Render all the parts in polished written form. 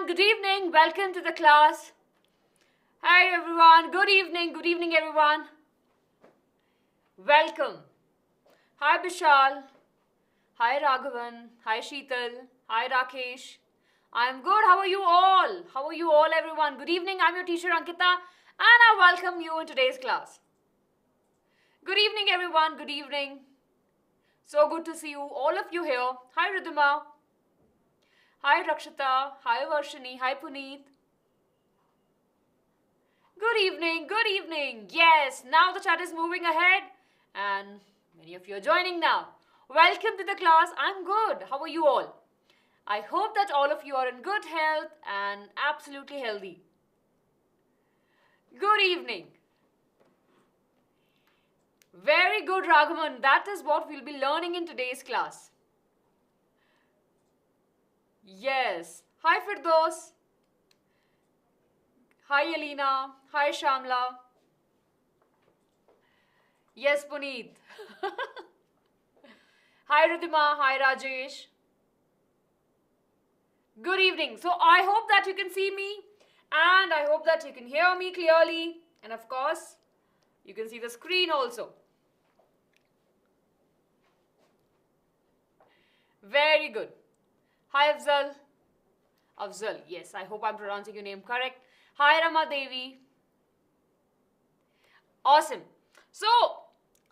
good evening, welcome to the class. Hi everyone, good evening everyone. Welcome. Hi Vishal, hi Raghavan, hi Sheetal, hi Rakesh. I'm good, how are you all? How are you all everyone? Good evening, I'm your teacher Ankita and I welcome you in today's class. Good evening everyone, good evening. So good to see you, all of you here. Hi Ridhima. Hi Rakshita, hi Varshini, hi Puneet. Good evening. Yes, now the chat is moving ahead and many of you are joining now. Welcome to the class. I'm good. How are you all? I hope that all of you are in good health and absolutely healthy. Good evening. Very good, Raghavan. That is what we'll be learning in today's class. Yes. Hi Firdos. Hi Alina. Hi Shamla. Yes, Puneet. Hi Ridhima. Hi Rajesh. Good evening. So I hope that you can see me and I hope that you can hear me clearly. And of course, you can see the screen also. Very good. Hi Afzal. Afzal, yes, I hope I'm pronouncing your name correct. Hi Rama Devi. Awesome. So,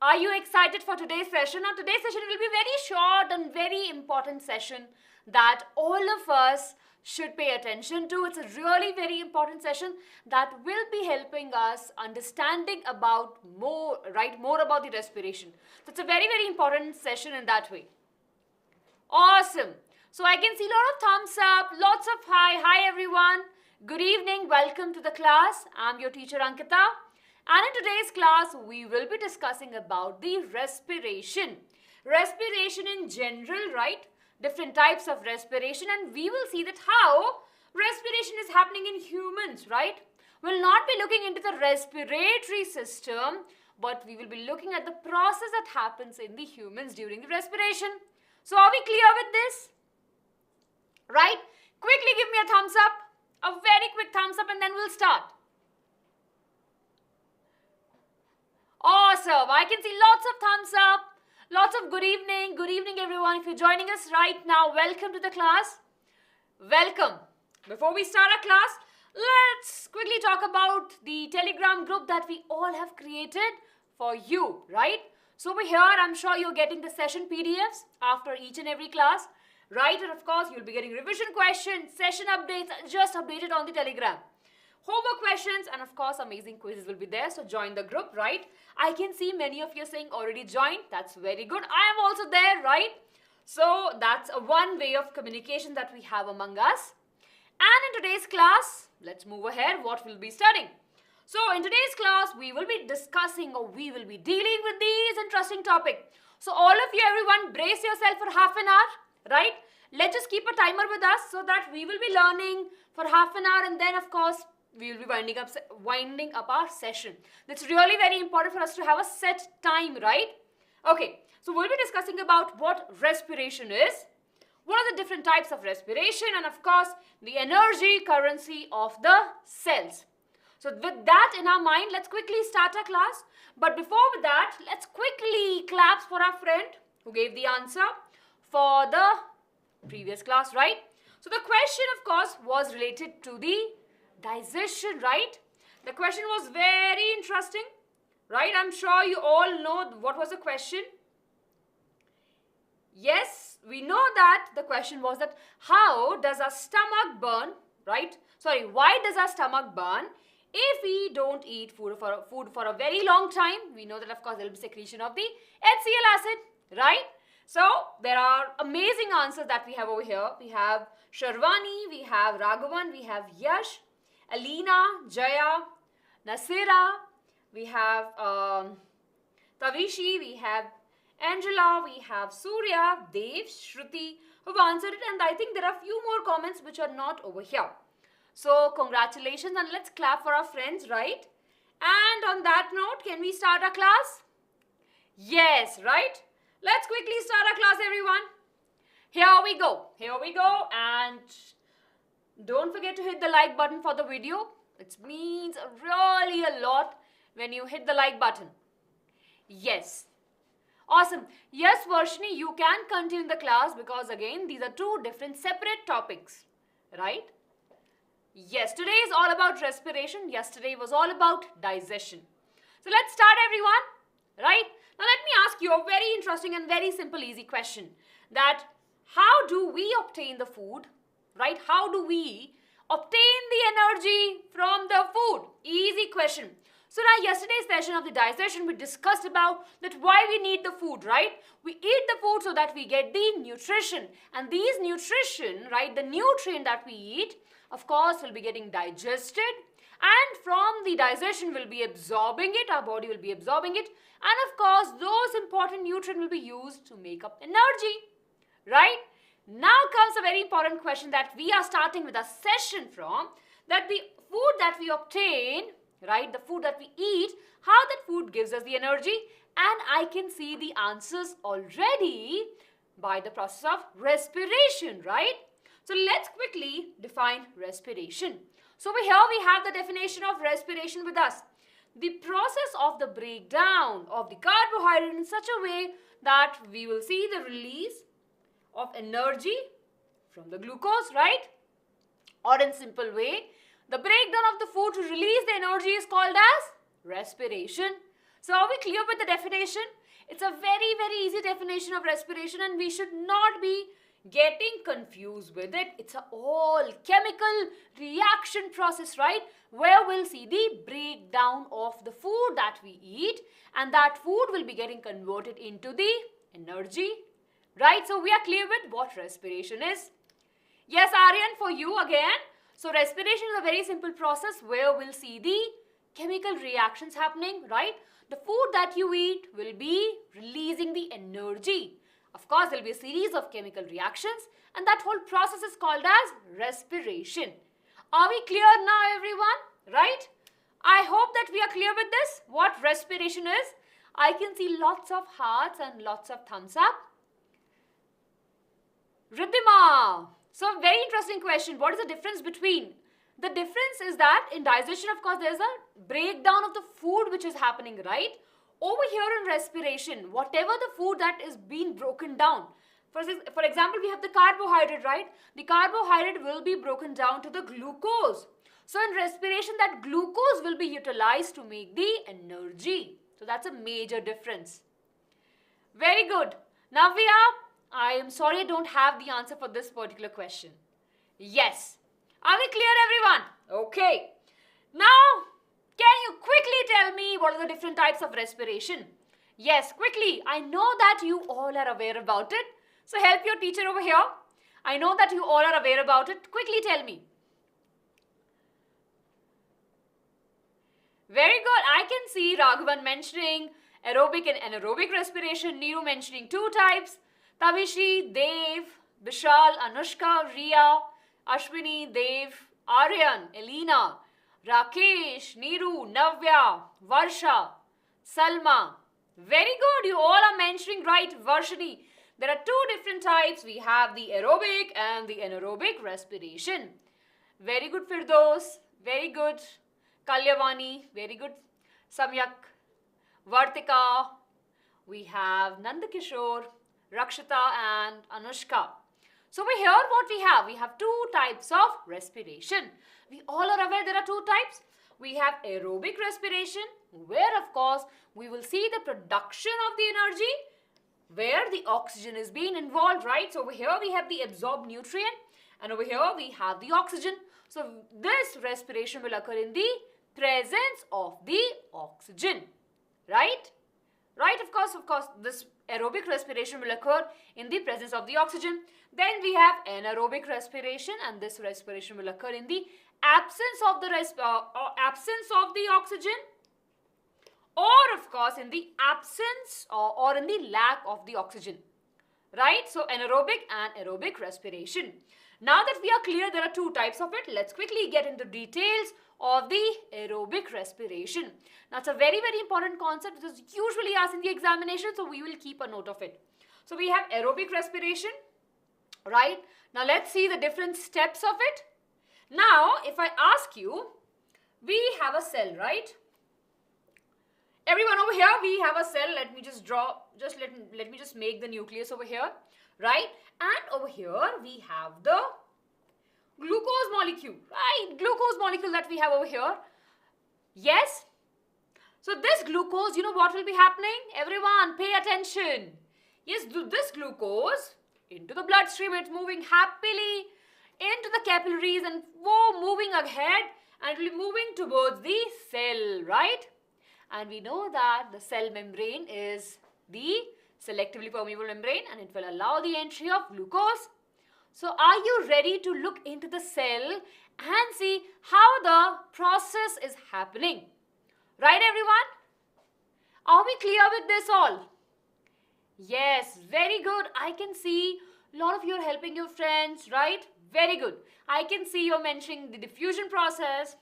are you excited for today's session? Now, today's session will be very short and very important session that all of us should pay attention to. It's a really very important session that will be helping us understanding about more about the respiration. So, it's a very, very important session in that way. Awesome. So I can see a lot of thumbs up, lots of hi. Hi everyone. Good evening. Welcome to the class. I'm your teacher Ankita. And in today's class, we will be discussing about the respiration. Respiration in general, right? Different types of respiration. And we will see that how respiration is happening in humans, right? We'll not be looking into the respiratory system, but we will be looking at the process that happens in the humans during the respiration. So are we clear with this? Right? Quickly give me a thumbs up. A very quick thumbs up and then we'll start. Awesome. I can see lots of thumbs up. Lots of good evening. Good evening everyone. If you're joining us right now, welcome to the class. Welcome. Before we start our class, let's quickly talk about the Telegram group that we all have created for you, right? So over here, I'm sure you're getting the session PDFs after each and every class. Right, and of course, you'll be getting revision questions, session updates, just updated on the Telegram. Homework questions, and of course, amazing quizzes will be there. So join the group, right? I can see many of you saying already joined. That's very good. I am also there, right? So that's one way of communication that we have among us. And in today's class, let's move ahead. What we'll be studying? So in today's class, we will be discussing or we will be dealing with these interesting topics. So all of you, everyone, brace yourself for half an hour. Right? Let's just keep a timer with us so that we will be learning for half an hour and then of course we will be winding up our session. That's really very important for us to have a set time, right? Okay, so we'll be discussing about what respiration is, what are the different types of respiration and of course the energy currency of the cells. So with that in our mind, let's quickly start our class. But before that, let's quickly clap for our friend who gave the answer for the previous class, right? So the question, of course, was related to the digestion, right? The question was very interesting, right? I'm sure you all know what was the question. Yes, we know that the question was that how does our stomach burn, right? Sorry, why does our stomach burn if we don't eat food for a very long time? We know that, of course, there will be secretion of the HCl acid, right? So, there are amazing answers that we have over here. We have Sharvani, we have Raghavan, we have Yash, Alina, Jaya, Nasira, we have Tavishi, we have Angela, we have Surya, Dev, Shruti, who've answered it. And I think there are a few more comments which are not over here. So, congratulations and let's clap for our friends, right? And on that note, can we start our class? Yes, right? Let's quickly start our class, everyone. Here we go. And Don't forget to hit the like button for the video. It means really a lot when you hit the like button. Yes. Awesome. Yes, Varshini, you can continue the class because again, these are two different separate topics. Right? Yes, today is all about respiration. Yesterday was all about digestion. So let's start, everyone. Right? Now let me ask you a very interesting and very simple, easy question. That how do we obtain the food? Right? How do we obtain the energy from the food? Easy question. So now yesterday's session of the digestion, we discussed about that why we need the food, right? We eat the food so that we get the nutrition. And these nutrition, right, the nutrient that we eat, of course, will be getting digested. And from the digestion, we'll be absorbing it. Our body will be absorbing it. And of course, those important nutrients will be used to make up energy, right? Now comes a very important question that we are starting with a session from, that the food that we obtain, right, the food that we eat, how that food gives us the energy, and I can see the answers already by the process of respiration, right? So let's quickly define respiration. So over here we have the definition of respiration with us. The process of the breakdown of the carbohydrate in such a way that we will see the release of energy from the glucose, right? Or in simple way, the breakdown of the food to release the energy is called as respiration. So are we clear with the definition? It's a very, very easy definition of respiration and we should not be getting confused with it. It's a all chemical reaction process, right? Where we'll see the breakdown of the food that we eat and that food will be getting converted into the energy. Right, so we are clear with what respiration is. Yes, Aryan, for you again. So respiration is a very simple process where we'll see the chemical reactions happening, right? The food that you eat will be releasing the energy. Of course, there will be a series of chemical reactions and that whole process is called as respiration. Are we clear now, everyone? Right? I hope that we are clear with this, what respiration is. I can see lots of hearts and lots of thumbs up. Riddhima. So very interesting question. What is the difference between? The difference is that in digestion, of course, there's a breakdown of the food which is happening, right? Over here in respiration, whatever the food that is being broken down. For example, we have the carbohydrate, right? The carbohydrate will be broken down to the glucose. So in respiration, that glucose will be utilized to make the energy. So that's a major difference. Very good. Navya, I am sorry I don't have the answer for this particular question. Yes. Are we clear, everyone? Okay. Now, can you quickly tell me what are the different types of respiration? Yes, quickly. I know that you all are aware about it. So help your teacher over here. I know that you all are aware about it. Quickly tell me. Very good. I can see Raghavan mentioning aerobic and anaerobic respiration. Neeru mentioning two types. Tavishi, Dev, Vishal, Anushka, Riya, Ashwini, Dev, Aryan, Elena, Rakesh, Neeru, Navya, Varsha, Salma. Very good. You all are mentioning right, Varshini. There are two different types. We have the aerobic and the anaerobic respiration. Very good, Firdos. Very good. Kalyavani. Very good. Samyak. Vartika. We have Nandakishore, Rakshita and Anushka. So over here what we have? We have two types of respiration. We all are aware there are two types. We have aerobic respiration where of course we will see the production of the energy where the oxygen is being involved, right? So over here we have the absorbed nutrient and over here we have the oxygen. So this respiration will occur in the presence of the oxygen, right? Right, of course, this aerobic respiration will occur in the presence of the oxygen. Then we have anaerobic respiration and this respiration will occur in the absence of the oxygen or of course in the absence or in the lack of the oxygen, right? So anaerobic and aerobic respiration. Now that we are clear there are two types of it, let's quickly get into details of the aerobic respiration. Now it's a very, very important concept which is usually asked in the examination, so we will keep a note of it. So we have aerobic respiration, right? Now let's see the different steps of it. Now, if I ask you, we have a cell, right? Everyone over here, we have a cell. Let me just draw, let me just make the nucleus over here, right? And over here, we have the glucose molecule, right? Glucose molecule that we have over here. Yes? So this glucose, you know what will be happening? Everyone, pay attention. Yes, this glucose into the bloodstream, it's moving happily into the capillaries and moving ahead, and it will be moving towards the cell, right? And we know that the cell membrane is the selectively permeable membrane, and it will allow the entry of glucose. So are you ready to look into the cell and see how the process is happening? Right, everyone? Are we clear with this all? Yes, very good. I can see a lot of you are helping your friends, right? Very good. I can see you're mentioning the diffusion process.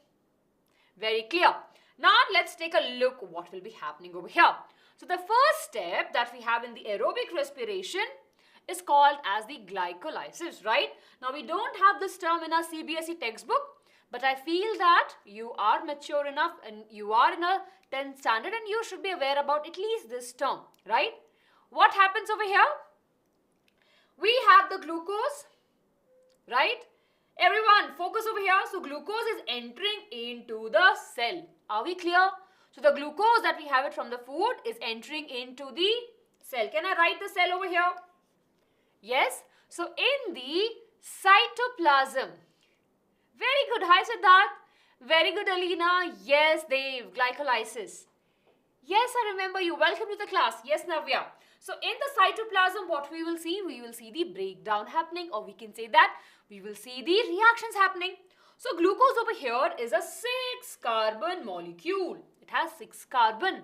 Very clear. Now let's take a look what will be happening over here. So the first step that we have in the aerobic respiration is called as the glycolysis, right? Now we don't have this term in our CBSE textbook, but I feel that you are mature enough and you are in a 10th standard and you should be aware about at least this term, right? What happens over here? We have the glucose, right? Everyone, focus over here. So glucose is entering into the cell. Are we clear? So the glucose that we have it from the food is entering into the cell. Can I write the cell over here? Yes. So in the cytoplasm. Very good. Hi Siddharth. Very good Alina. Yes Dave. Glycolysis. Yes, I remember you. Welcome to the class. Yes Navya. So in the cytoplasm, what we will see the breakdown happening, or we can say that we will see the reactions happening. So glucose over here is a 6-carbon molecule. It has 6 carbon.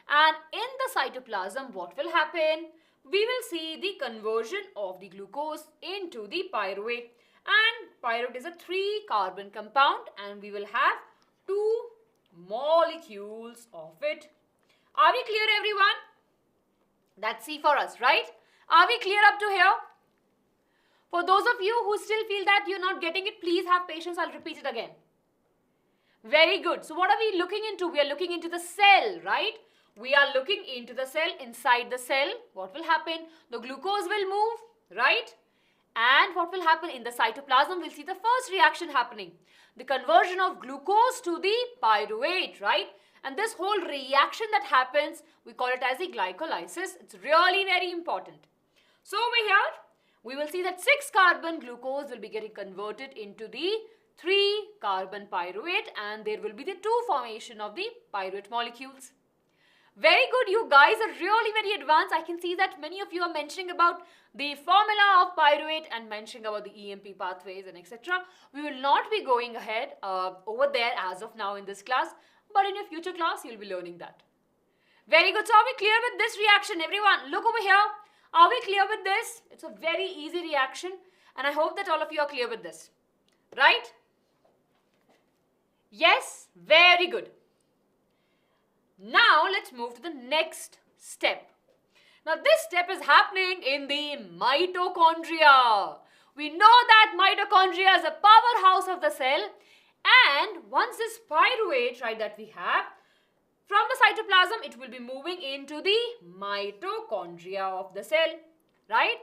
And in the cytoplasm, what will happen? We will see the conversion of the glucose into the pyruvate. And pyruvate is a 3-carbon compound, and we will have 2 molecules of it. Are we clear, everyone? That's C for us, right? Are we clear up to here? For those of you who still feel that you're not getting it, please have patience. I'll repeat it again. Very good. So what are we looking into? We are looking into the cell, right? We are looking into the cell. Inside the cell, what will happen? The glucose will move, right? And what will happen in the cytoplasm? We'll see the first reaction happening. The conversion of glucose to the pyruvate, right? And this whole reaction that happens, we call it as the glycolysis. It's really very important. So over here, we will see that 6-carbon glucose will be getting converted into the 3-carbon pyruvate, and there will be the 2 formation of the pyruvate molecules. Very good. You guys are really very advanced. I can see that many of you are mentioning about the formula of pyruvate and mentioning about the EMP pathways and etc. We will not be going ahead over there as of now in this class, but in your future class, you'll be learning that. Very good. So are we clear with this reaction? Everyone, look over here. Are we clear with this? It's a very easy reaction, and I hope that all of you are clear with this. Right? Yes? Very good. Now, let's move to the next step. Now, this step is happening in the mitochondria. We know that mitochondria is a powerhouse of the cell, and once this pyruvate, right, that we have, from the cytoplasm, it will be moving into the mitochondria of the cell, right?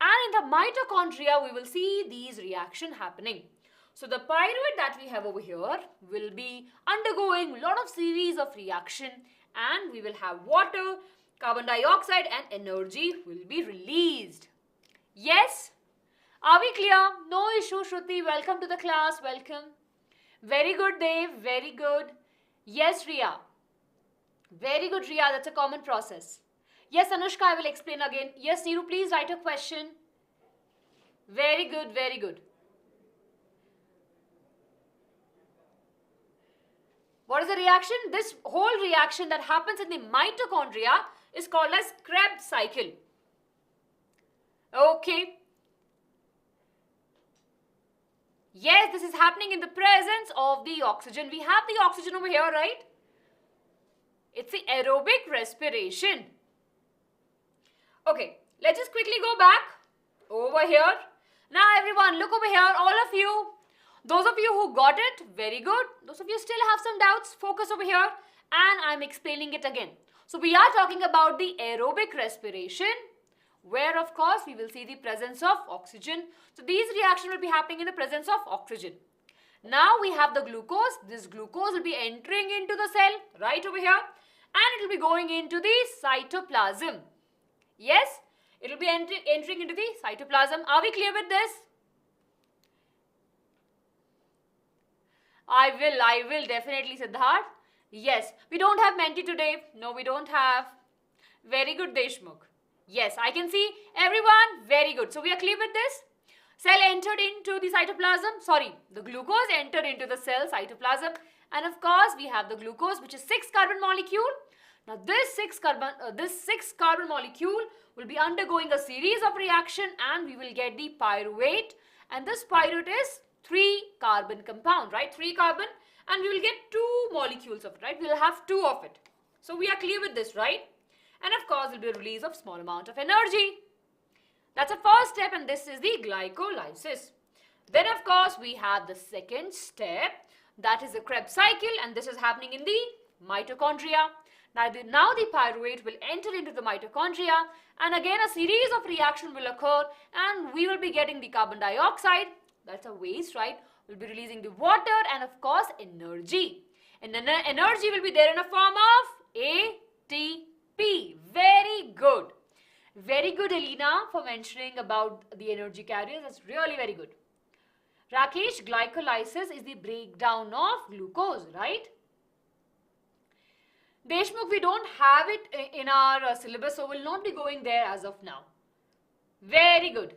And in the mitochondria, we will see these reactions happening. So the pyruvate that we have over here will be undergoing a lot of series of reaction, and we will have water, carbon dioxide, and energy will be released. Yes? Are we clear? No issue, Shruti. Welcome to the class. Welcome. Very good, Dave. Very good. Yes, Riya. Very good, Riya. That's a common process. Yes, Anushka, I will explain again. Yes, Neeru, please write a question. Very good, very good. What is the reaction? This whole reaction that happens in the mitochondria is called as Kreb cycle. Okay. Yes, this is happening in the presence of the oxygen. We have the oxygen over here, right? It's the aerobic respiration. Okay, let's just quickly go back over here. Now everyone, look over here, all of you. Those of you who got it, very good. Those of you still have some doubts, focus over here and I'm explaining it again. So we are talking about the aerobic respiration, where of course we will see the presence of oxygen. So these reactions will be happening in the presence of oxygen. Now we have the glucose. This glucose will be entering into the cell right over here and it will be going into the cytoplasm. Yes, it will be entering into the cytoplasm. Are we clear with this? I will definitely, Siddharth. Yes, we don't have Menti today. No, we don't have. Very good, Deshmukh. Yes, I can see everyone. Very good. So we are clear with this. Cell entered into the cytoplasm. Sorry, the glucose entered into the cell cytoplasm. And of course, we have the glucose, which is 6-carbon molecule. Now, this 6-carbon molecule will be undergoing a series of reaction and we will get the pyruvate. And this pyruvate is 3-carbon compound, right? 3 carbon and we will get 2 molecules of it, right? We will have 2 of it. So we are clear with this, right? And of course, there will be a release of small amount of energy. That's the first step and this is the glycolysis. Then of course, we have the second step, that is the Kreb cycle and this is happening in the mitochondria. Now the pyruvate will enter into the mitochondria and again a series of reactions will occur and we will be getting the carbon dioxide. That's a waste, right? We'll be releasing the water and of course energy. And then energy will be there in a form of ATP. Very good. Very good, Elena, for mentioning about the energy carriers. That's really very good. Rakesh, glycolysis is the breakdown of glucose, right? Deshmukh, we don't have it in our syllabus, so we'll not be going there as of now. Very good.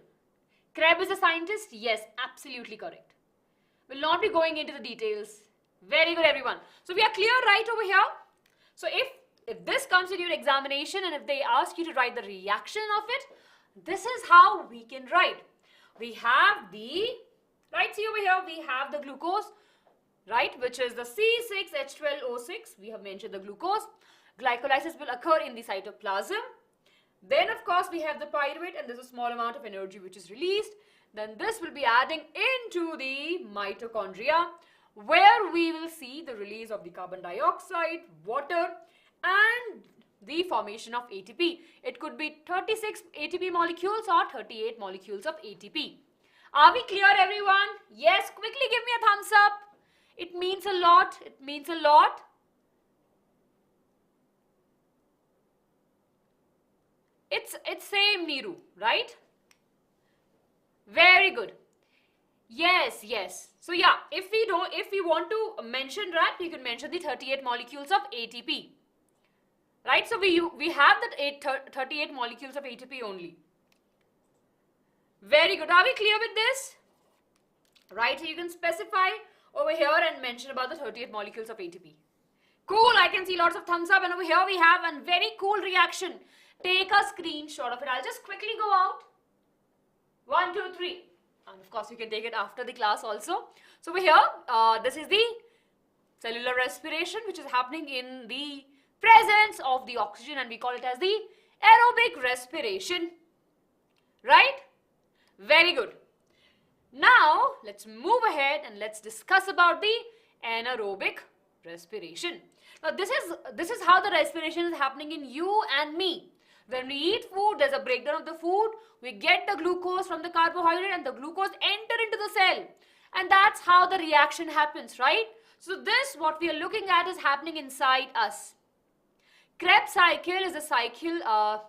Kreb is a scientist? Yes, absolutely correct. We'll not be going into the details. Very good, everyone. So we are clear right over here. So if this comes in your examination and if they ask you to write the reaction of it, this is how we can write. We have the, right, see over here, we have the glucose, right, which is the C6H12O6. We have mentioned the glucose. Glycolysis will occur in the cytoplasm. Then of course we have the pyruvate and there's a small amount of energy which is released. Then this will be adding into the mitochondria where we will see the release of the carbon dioxide, water and the formation of ATP. It could be 36 ATP molecules or 38 molecules of ATP. Are we clear, everyone? Yes, quickly give me a thumbs up. It means a lot. It means a lot. It's same, Neeru, right? Very good. Yes, yes. So yeah, if we want to mention that, we can mention the 38 molecules of ATP. Right? So we have that 38 molecules of ATP only. Very good. Are we clear with this? Right, so you can specify over here and mention about the 38 molecules of ATP. Cool, I can see lots of thumbs up and over here we have a very cool reaction. Take a screenshot of it. I'll just quickly go out. 1, 2, 3. And of course, you can take it after the class also. So over here, this is the cellular respiration which is happening in the presence of the oxygen and we call it as the aerobic respiration. Right? Very good. Now, let's move ahead and let's discuss about the anaerobic respiration. Now, this is how the respiration is happening in you and me. When we eat food, there's a breakdown of the food. We get the glucose from the carbohydrate and the glucose enter into the cell. And that's how the reaction happens, right? So this, what we are looking at is happening inside us. Kreb cycle is a cycle,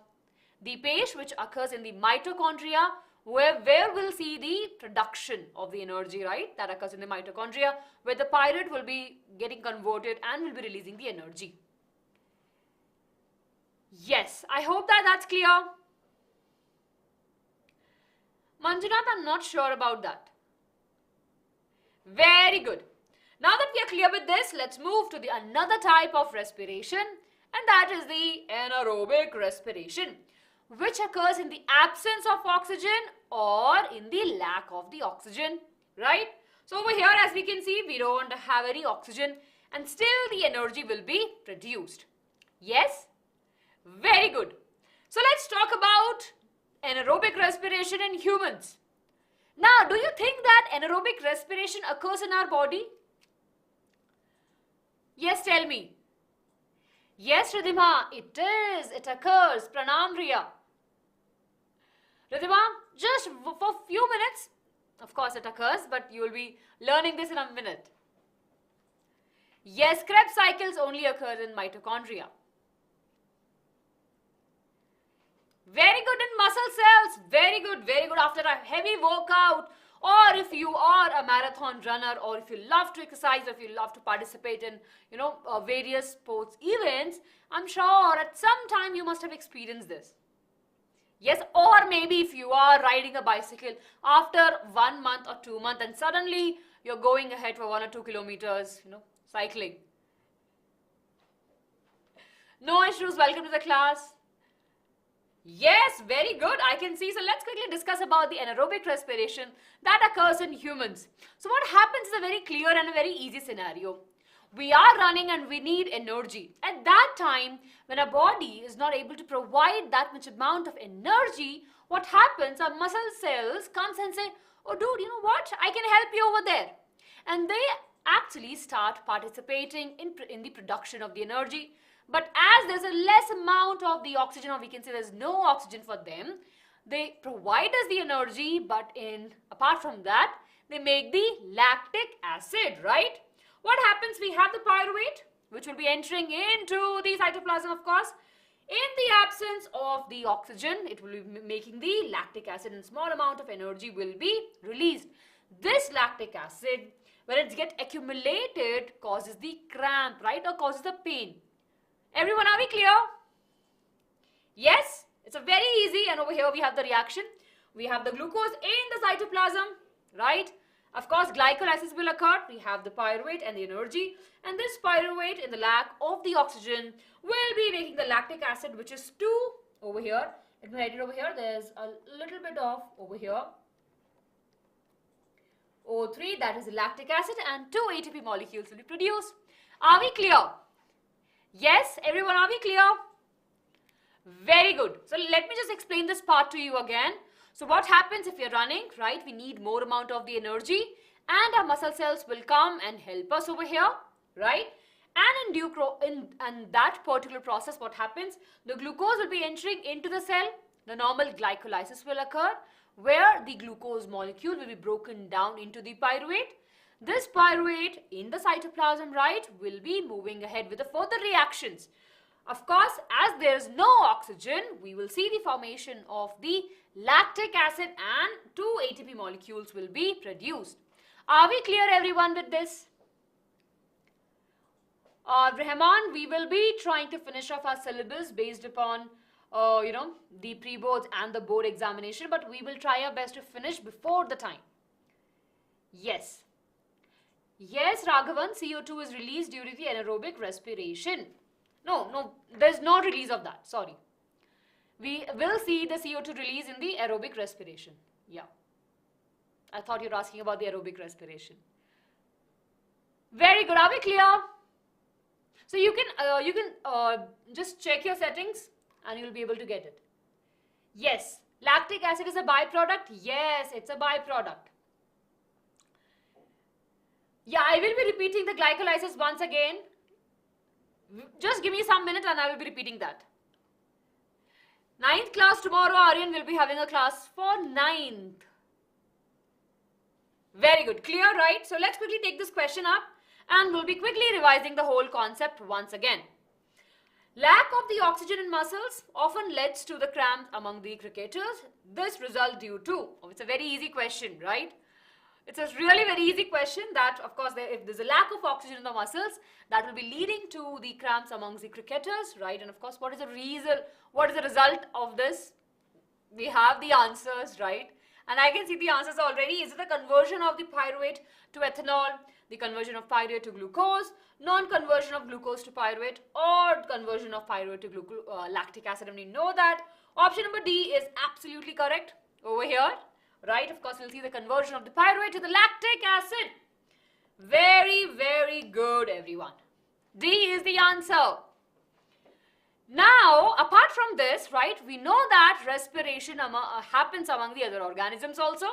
the page which occurs in the mitochondria where we'll see the production of the energy, right? That occurs in the mitochondria where the pyruvate will be getting converted and will be releasing the energy. Yes, I hope that's clear. Manjunath, I'm not sure about that. Very good. Now that we are clear with this, let's move to the another type of respiration and that is the anaerobic respiration, which occurs in the absence of oxygen or in the lack of the oxygen, right? So over here, as we can see, we don't have any oxygen and still the energy will be produced. Yes? Very good. So let's talk about anaerobic respiration in humans. Now, do you think that anaerobic respiration occurs in our body? Yes, tell me. Yes, Ridhima, it is. It occurs. Pranam Riya. Ridhima, just for a few minutes. Of course, it occurs, but you will be learning this in a minute. Yes, Kreb cycles only occur in mitochondria. Very good in muscle cells. Very good, very good. After a heavy workout, or if you are a marathon runner, or if you love to exercise, or if you love to participate in, various sports events, I'm sure at some time you must have experienced this. Yes, or maybe if you are riding a bicycle after 1 month or 2 months and suddenly you're going ahead for 1 or 2 kilometers, cycling. No issues, welcome to the class. Yes, very good, I can see. So let's quickly discuss about the anaerobic respiration that occurs in humans. So what happens is a very clear and a very easy scenario. We are running and we need energy. At that time, when our body is not able to provide that much amount of energy, what happens, our muscle cells comes and say, oh dude, you know what, I can help you over there. And they actually start participating in the production of the energy. But as there's a less amount of the oxygen, or we can say there's no oxygen for them, they provide us the energy, but apart from that, they make the lactic acid, right? What happens? We have the pyruvate, which will be entering into the cytoplasm, of course. In the absence of the oxygen, it will be making the lactic acid, and small amount of energy will be released. This lactic acid, when it gets accumulated, causes the cramp, right, or causes the pain. Everyone, are we clear? Yes, it's a very easy, and over here we have the reaction. We have the glucose in the cytoplasm, right? Of course, glycolysis will occur. We have the pyruvate and the energy, and this pyruvate, in the lack of the oxygen, will be making the lactic acid, which is 2 over here. Let me write it over here. There's a little bit of over here O3, that is the lactic acid, and 2 ATP molecules will be produced. Are we clear? Yes, everyone, are we clear? Very good. So let me just explain this part to you again. So what happens if you're running, right? We need more amount of the energy, and our muscle cells will come and help us over here, right? And in that particular process, what happens? The glucose will be entering into the cell. The normal glycolysis will occur, where the glucose molecule will be broken down into the pyruvate. This pyruvate in the cytoplasm, right, will be moving ahead with the further reactions. Of course, as there is no oxygen, we will see the formation of the lactic acid, and 2 ATP molecules will be produced. Are we clear, everyone, with this? Rahman, we will be trying to finish off our syllabus based upon, the pre-boards and the board examination, but we will try our best to finish before the time. Yes. Yes, Raghavan, CO2 is released during the anaerobic respiration. No, there's no release of that, sorry. We will see the CO2 release in the aerobic respiration. Yeah. I thought you were asking about the aerobic respiration. Very good, are we clear? So you can just check your settings and you'll be able to get it. Yes, lactic acid is a byproduct. Yes, it's a byproduct. Yeah, I will be repeating the glycolysis once again. Just give me some minutes and I will be repeating that. 9th class tomorrow, Aryan will be having a class for 9th. Very good. Clear, right? So let's quickly take this question up and we'll be quickly revising the whole concept once again. Lack of the oxygen in muscles often leads to the cramps among the cricketers. This result due to, it's a very easy question, right? It's a really very easy question that, of course, if there's a lack of oxygen in the muscles, that will be leading to the cramps amongst the cricketers, right? And of course, what is the reason? What is the result of this? We have the answers, right? And I can see the answers already. Is it the conversion of the pyruvate to ethanol, the conversion of pyruvate to glucose, non-conversion of glucose to pyruvate, or conversion of pyruvate to lactic acid? And we know that option number D is absolutely correct over here. Right, of course, we'll see the conversion of the pyruvate to the lactic acid. Very, very good, everyone. D is the answer. Now, apart from this, right, we know that respiration happens among the other organisms also.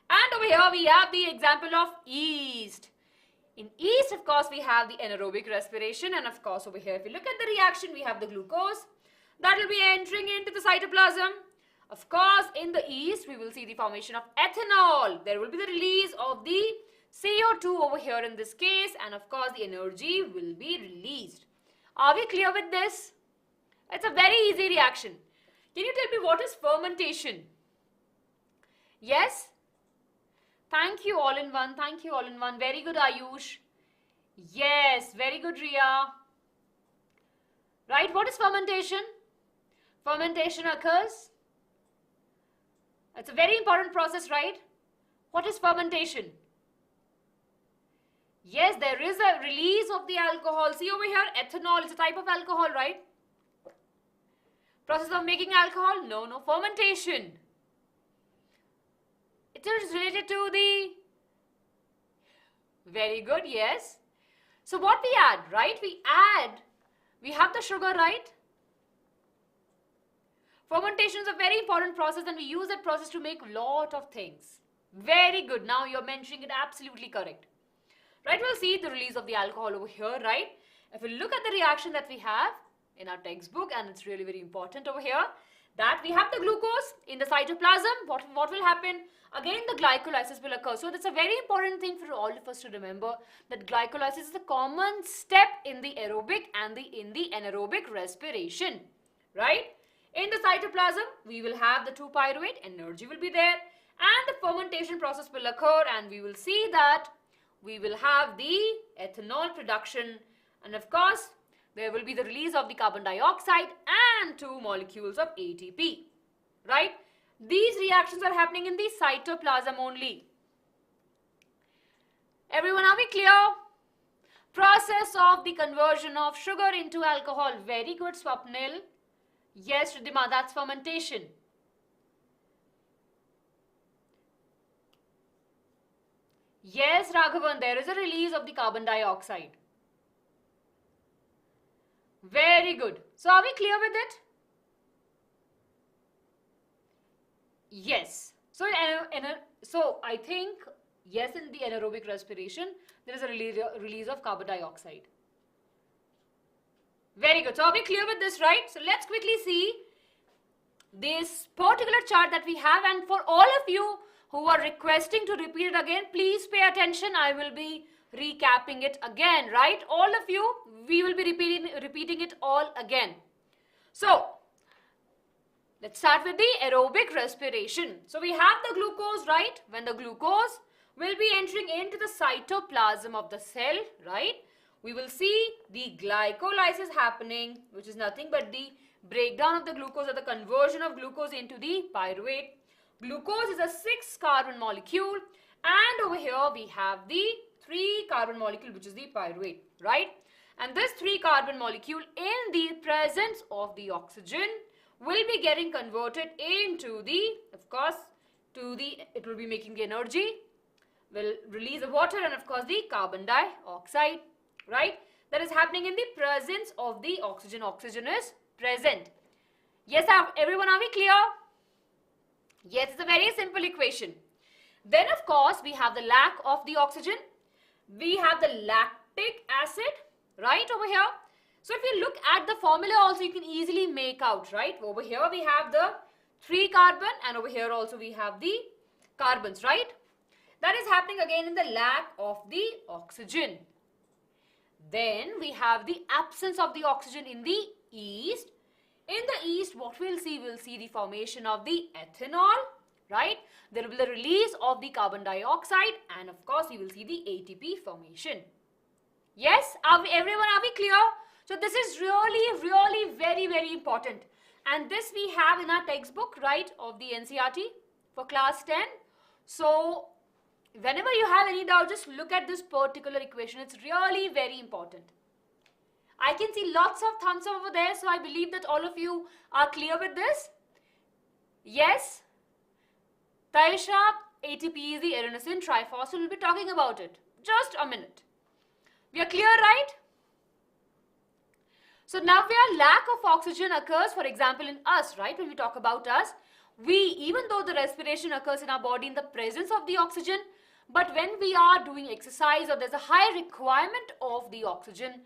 And over here we have the example of yeast. In yeast, of course, we have the anaerobic respiration, and of course over here if you look at the reaction, we have the glucose that will be entering into the cytoplasm. Of course, in the yeast, we will see the formation of ethanol. There will be the release of the CO2 over here in this case, and of course the energy will be released. Are we clear with this? It's a very easy reaction. Can you tell me what is fermentation? Yes? Thank you all in one. Thank you all in one. Very good, Ayush. Yes, very good, Riya. Right, what is fermentation? Fermentation occurs. It's a very important process, right? What is fermentation? Yes, there is a release of the alcohol. See over here, ethanol is a type of alcohol, right? Process of making alcohol? No, no, fermentation. It is related to the... Very good, yes. So what we add, right? We have the sugar, right? Fermentation is a very important process and we use that process to make a lot of things. Very good. Now you're mentioning it absolutely correct. Right, we'll see the release of the alcohol over here, right? If we look at the reaction that we have in our textbook, and it's really very important over here, that we have the glucose in the cytoplasm. What will happen? Again, the glycolysis will occur. So that's a very important thing for all of us to remember, that glycolysis is a common step in the aerobic and in the anaerobic respiration, right? In the cytoplasm, we will have the 2-pyruvate, energy will be there, and the fermentation process will occur, and we will see that we will have the ethanol production, and of course there will be the release of the carbon dioxide and 2 molecules of ATP, right? These reactions are happening in the cytoplasm only. Everyone, are we clear? Process of the conversion of sugar into alcohol. Very good, Swapnil. Yes, Ridhima, that's fermentation. Yes, Raghavan, there is a release of the carbon dioxide. Very good. So are we clear with it? Yes. So I think, yes, in the anaerobic respiration, there is a release of carbon dioxide. Very good. So are we clear with this, right? So let's quickly see this particular chart that we have, and for all of you who are requesting to repeat it again, please pay attention. I will be recapping it again, right? All of you, we will be repeating it all again. So let's start with the aerobic respiration. So we have the glucose, right? When the glucose will be entering into the cytoplasm of the cell, right? We will see the glycolysis happening, which is nothing but the breakdown of the glucose or the conversion of glucose into the pyruvate. Glucose is a 6-carbon molecule, and over here we have the 3-carbon molecule, which is the pyruvate, right? And this 3-carbon molecule, in the presence of the oxygen, will be getting converted into the, of course, it will be making the energy, will release the water, and of course the carbon dioxide, right? That is happening in the presence of the oxygen. Oxygen is present. Yes, everyone, are we clear? Yes, it's a very simple equation. Then, of course, we have the lack of the oxygen. We have the lactic acid, right, over here. So if you look at the formula also, you can easily make out, right? Over here we have the 3-carbon, and over here also we have the carbons, right? That is happening again in the lack of the oxygen. Then we have the absence of the oxygen in the yeast. In the yeast, what we'll see the formation of the ethanol, right? There will be the release of the carbon dioxide, and of course you will see the ATP formation. Yes, everyone, are we clear? So this is really very, very important. And this we have in our textbook, right, of the NCERT for class 10. So whenever you have any doubt, just look at this particular equation. It's really very important. I can see lots of thumbs up over there, so I believe that all of you are clear with this. Yes? Taisha, ATP is the adenosine triphosphate. We'll be talking about it. Just a minute. We are clear, right? So now where lack of oxygen occurs, for example, in us, right? When we talk about us, even though the respiration occurs in our body in the presence of the oxygen, but when we are doing exercise or there's a high requirement of the oxygen,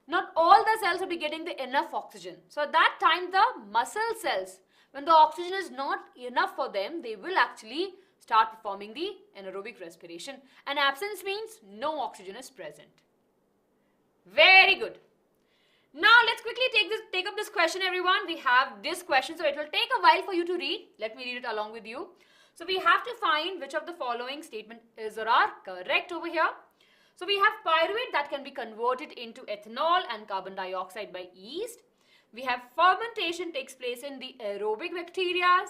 not all the cells will be getting the enough oxygen. So at that time, the muscle cells, when the oxygen is not enough for them, they will actually start performing the anaerobic respiration. And absence means no oxygen is present. Very good. Now let's quickly take up this question, everyone. We have this question, so it will take a while for you to read. Let me read it along with you. So we have to find which of the following statement is or are correct over here. So we have pyruvate that can be converted into ethanol and carbon dioxide by yeast. We have fermentation takes place in the aerobic bacteria.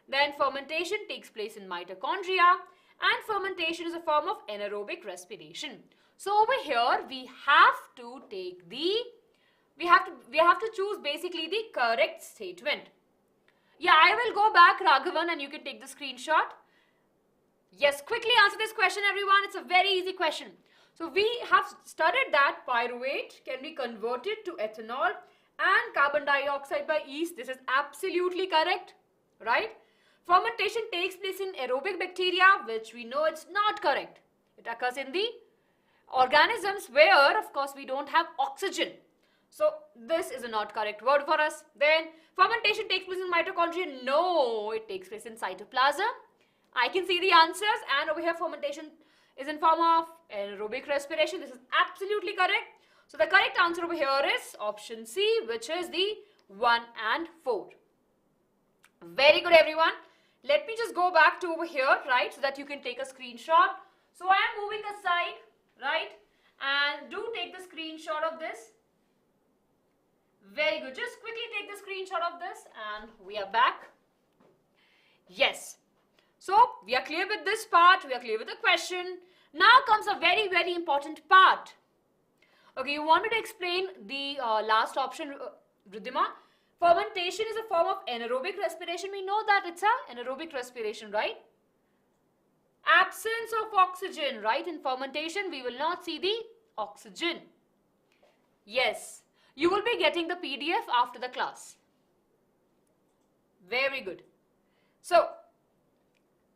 Then fermentation takes place in mitochondria. And fermentation is a form of anaerobic respiration. So over here we have to take the we have to choose basically the correct statement. Yeah, I will go back, Raghavan, and you can take the screenshot. Yes, quickly answer this question, everyone. It's a very easy question. So we have studied that pyruvate can be converted to ethanol and carbon dioxide by yeast. This is absolutely correct, right? Fermentation takes place in aerobic bacteria, which we know it's not correct. It occurs in the organisms where, of course, we don't have oxygen. So this is a not correct word for us. Then fermentation takes place in mitochondria. No, it takes place in cytoplasm. I can see the answers, and over here fermentation is in form of anaerobic respiration. This is absolutely correct. So the correct answer over here is option C, which is the 1 and 4. Very good, everyone. Let me just go back to over here, right, so that you can take a screenshot. So I am moving aside, right, and do take the screenshot of this. Very good. Just quickly take the screenshot of this and we are back. Yes. So we are clear with this part. We are clear with the question. Now comes a very, very important part. Okay, you want me to explain the last option, Riddhima? Fermentation is a form of anaerobic respiration. We know that it's an anaerobic respiration, right? Absence of oxygen, right? In fermentation, we will not see the oxygen. Yes. You will be getting the PDF after the class. Very good. So,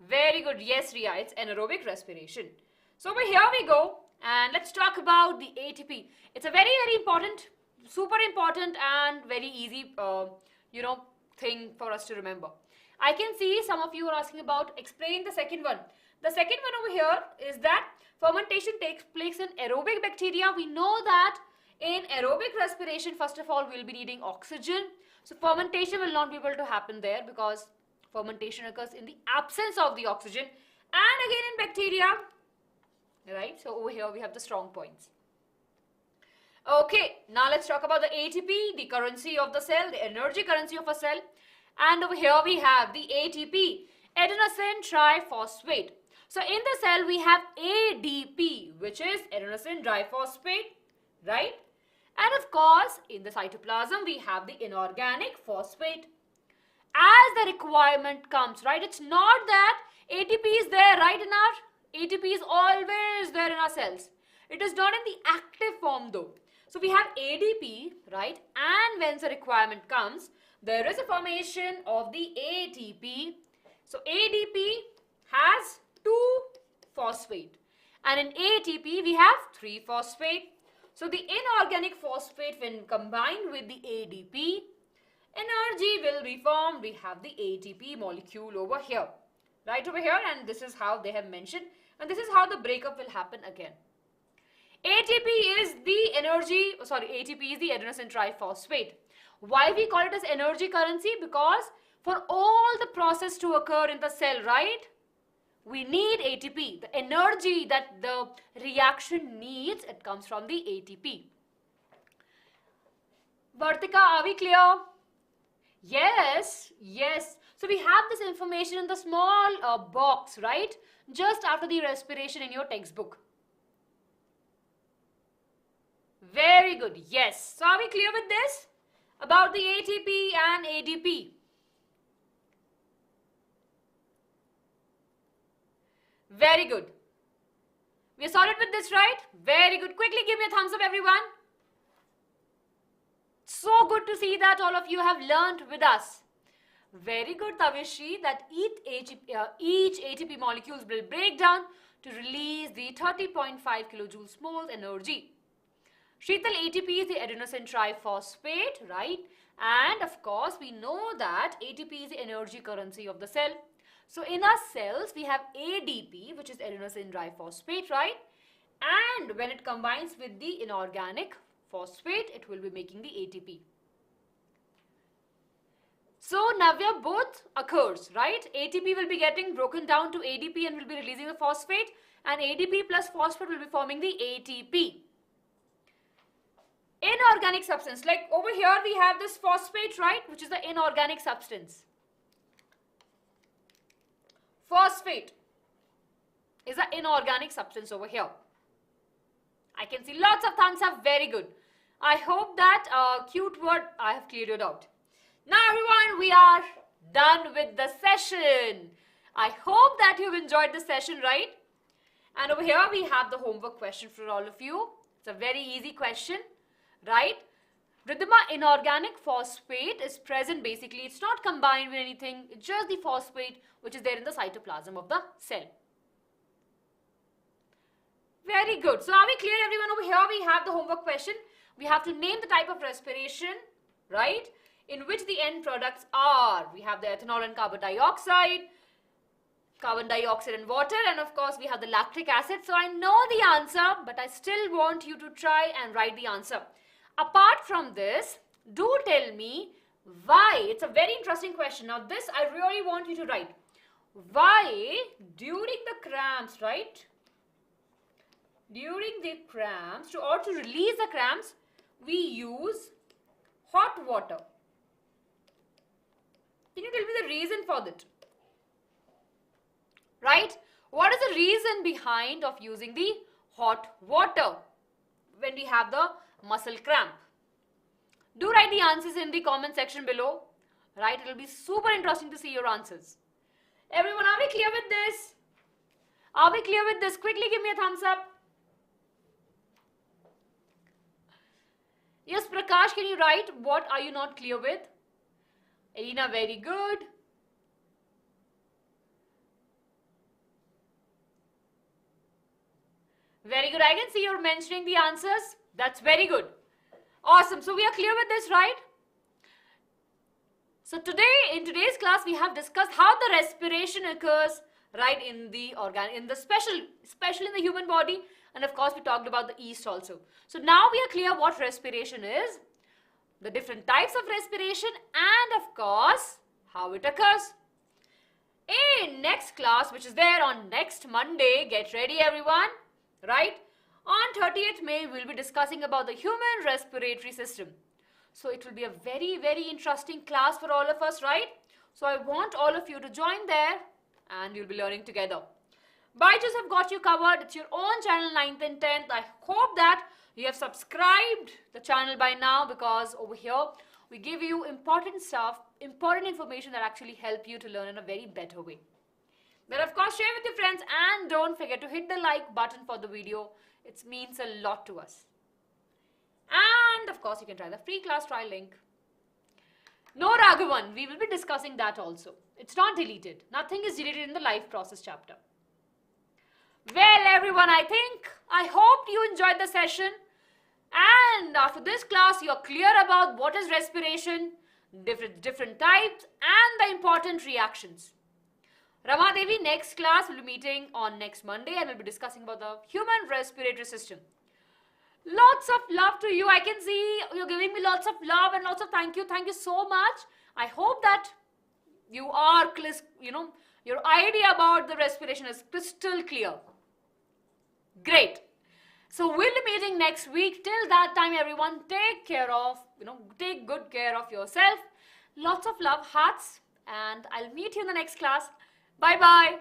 very good. Yes, Ria, it's anaerobic respiration. So, over here we go and let's talk about the ATP. It's a very, very important, super important and very easy, thing for us to remember. I can see some of you are asking about, explain the second one. The second one over here is that fermentation takes place in aerobic bacteria. We know that in aerobic respiration, first of all, we'll be needing oxygen. So fermentation will not be able to happen there because fermentation occurs in the absence of the oxygen. And again in bacteria, right? So over here we have the strong points. Okay, now let's talk about the ATP, the currency of the cell, the energy currency of a cell. And over here we have the ATP, adenosine triphosphate. So in the cell we have ADP, which is adenosine diphosphate, right? And of course, in the cytoplasm, we have the inorganic phosphate. As the requirement comes, right? It's not that ATP is there, right, in our ATP is always there in our cells. It is not in the active form though. So we have ADP, right? And when the requirement comes, there is a formation of the ATP. So ADP has 2 phosphate. And in ATP, we have 3 phosphate. So the inorganic phosphate, when combined with the ADP, energy will be formed. We have the ATP molecule over here, right over here, and this is how they have mentioned, and this is how the breakup will happen again. ATP is the ATP is the adenosine triphosphate. Why we call it as energy currency? Because for all the process to occur in the cell, right, we need ATP. The energy that the reaction needs, it comes from the ATP. Vartika, are we clear? Yes, yes. So we have this information in the small box, right? Just after the respiration in your textbook. Very good. Yes. So are we clear with this? About the ATP and ADP. Very good. We are sorted with this, right? Very good. Quickly give me a thumbs up, everyone. So good to see that all of you have learned with us. Very good, Tavishri, that each ATP molecules will break down to release the 30.5 kilojoules moles energy. Sheetal ATP is the adenosine triphosphate, right? And of course, we know that ATP is the energy currency of the cell. So in our cells, we have ADP, which is adenosine triphosphate, right? And when it combines with the inorganic phosphate, it will be making the ATP. So Navya, both occurs, right? ATP will be getting broken down to ADP and will be releasing the phosphate, and ADP plus phosphate will be forming the ATP. Inorganic substance, like over here we have this phosphate, right, which is the inorganic substance. Phosphate is the inorganic substance over here. I can see lots of thumbs up, very good. I hope that cute word I have cleared it out. Now everyone, we are done with the session. I hope that you've enjoyed the session, right? And over here we have the homework question for all of you. It's a very easy question, right? Ridhima, inorganic phosphate is present basically. It's not combined with anything. It's just the phosphate which is there in the cytoplasm of the cell. Very good. So are we clear, everyone? Over here we have the homework question. We have to name the type of respiration, right, in which the end products are. We have the ethanol and carbon dioxide and water, and of course we have the lactic acid. So I know the answer, but I still want you to try and write the answer. Apart from this, do tell me why. It's a very interesting question. Now this I really want you to write. Why during the cramps, right? During the cramps, to release the cramps, we use hot water. Can you tell me the reason for that? Right? What is the reason behind of using the hot water when we have the muscle cramp? Do write the answers in the comment section below. Right? It will be super interesting to see your answers. Everyone, are we clear with this? Are we clear with this? Quickly give me a thumbs up. Yes, Prakash, can you write what are you not clear with? Elena, very good. Very good. I can see you're mentioning the answers. That's very good. Awesome. So we are clear with this, right? So today, in today's class, we have discussed how the respiration occurs, right, especially in the human body. And of course, we talked about the yeast also. So now we are clear what respiration is, the different types of respiration, and of course, how it occurs. In next class, which is there on next Monday, get ready everyone, right? On 30th May, we'll be discussing about the human respiratory system. So it will be a very, very interesting class for all of us, right? So I want all of you to join there and you'll be learning together. Byjus have got you covered. It's your own channel 9th and 10th. I hope that you have subscribed the channel by now, because over here we give you important stuff, important information that actually help you to learn in a very better way. Then of course share with your friends and don't forget to hit the like button for the video. It means a lot to us. And of course you can try the free class trial link. No, Raghavan, we will be discussing that also. It's not deleted. Nothing is deleted in the life process chapter. Well everyone, I hope you enjoyed the session, and after this class you are clear about what is respiration, different types and the important reactions. Rama Devi, next class will be meeting on next Monday and we'll be discussing about the human respiratory system. Lots of love to you. I can see you're giving me lots of love and lots of thank you. Thank you so much. I hope that you are, your idea about the respiration is crystal clear. Great. So we'll be meeting next week. Till that time, everyone, take good care of yourself. Lots of love, hearts, and I'll meet you in the next class. Bye-bye.